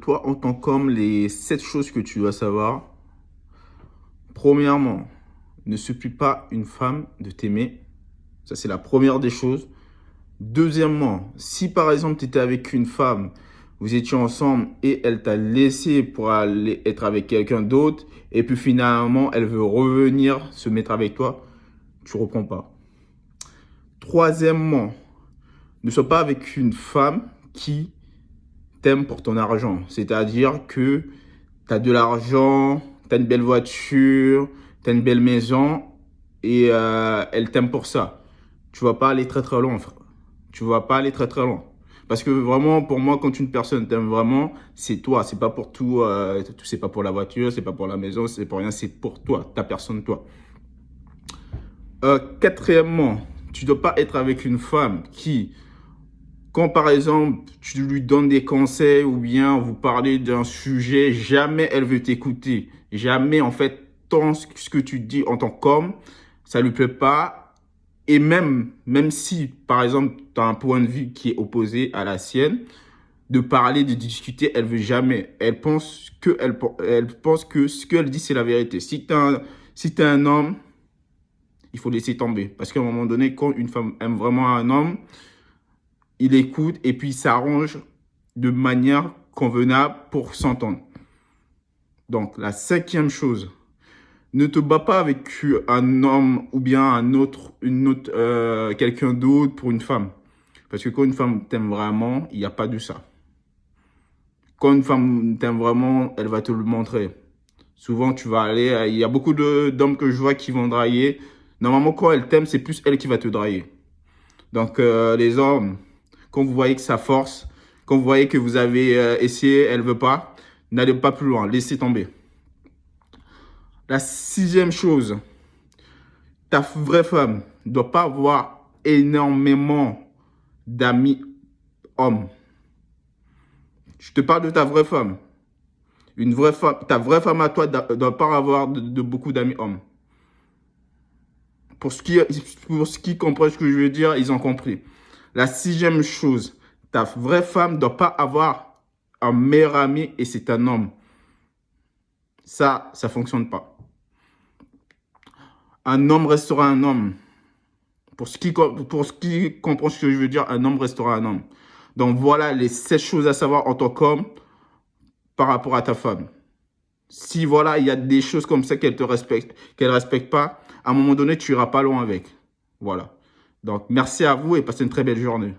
Toi, en tant qu'homme, les 7 choses que tu dois savoir. Premièrement, ne supplie pas une femme de t'aimer. Ça, c'est la première des choses. Deuxièmement, si par exemple, tu étais avec une femme, vous étiez ensemble et elle t'a laissé pour aller être avec quelqu'un d'autre, et puis finalement, elle veut revenir se mettre avec toi, tu ne reprends pas. Troisièmement, ne sois pas avec une femme qui t'aime pour ton argent. C'est-à-dire que tu as de l'argent, tu as une belle voiture, tu as une belle maison et elle t'aime pour ça. Tu vas pas aller très très loin, frère. Tu vas pas aller très très loin. Parce que vraiment, pour moi, quand une personne t'aime vraiment, c'est toi. C'est pas pour tout. C'est pas pour la voiture, c'est pas pour la maison, c'est pour rien. C'est pour toi, ta personne, toi. Quatrièmement, tu dois pas être avec une femme qui, quand par exemple tu lui donnes des conseils ou bien vous parlez d'un sujet, jamais elle veut t'écouter. Jamais en fait, tant ce que tu dis en tant qu'homme, ça lui plaît pas. Et même si par exemple tu as un point de vue qui est opposé à la sienne, de parler, de discuter, elle veut jamais. Elle pense que ce qu'elle dit c'est la vérité. Si t'es un homme, il faut laisser tomber. Parce qu'à un moment donné, quand une femme aime vraiment un homme, il écoute et puis il s'arrange de manière convenable pour s'entendre. Donc, la cinquième chose, ne te bats pas avec un homme ou bien quelqu'un d'autre pour une femme. Parce que quand une femme t'aime vraiment, il n'y a pas de ça. Quand une femme t'aime vraiment, elle va te le montrer. Souvent, tu vas aller, il y a beaucoup d'hommes que je vois qui vont draguer. Normalement, quand elle t'aime, c'est plus elle qui va te draguer. Donc, les hommes, quand vous voyez que ça force, quand vous voyez que vous avez essayé, elle ne veut pas, n'allez pas plus loin, laissez tomber. La sixième chose, ta vraie femme ne doit pas avoir énormément d'amis hommes. Je te parle de ta vraie femme. Une vraie femme, ta vraie femme à toi ne doit pas avoir de beaucoup d'amis hommes. Pour ce qui comprennent ce que je veux dire, ils ont compris. La sixième chose, ta vraie femme ne doit pas avoir un meilleur ami et c'est un homme. Ça ne fonctionne pas. Un homme restera un homme. Pour ce qui comprend ce que je veux dire, un homme restera un homme. Donc voilà les 7 choses à savoir en tant qu'homme par rapport à ta femme. Si voilà, il y a des choses comme ça qu'elle respecte pas, à un moment donné, tu iras pas loin avec. Voilà. Donc merci à vous et passez une très belle journée.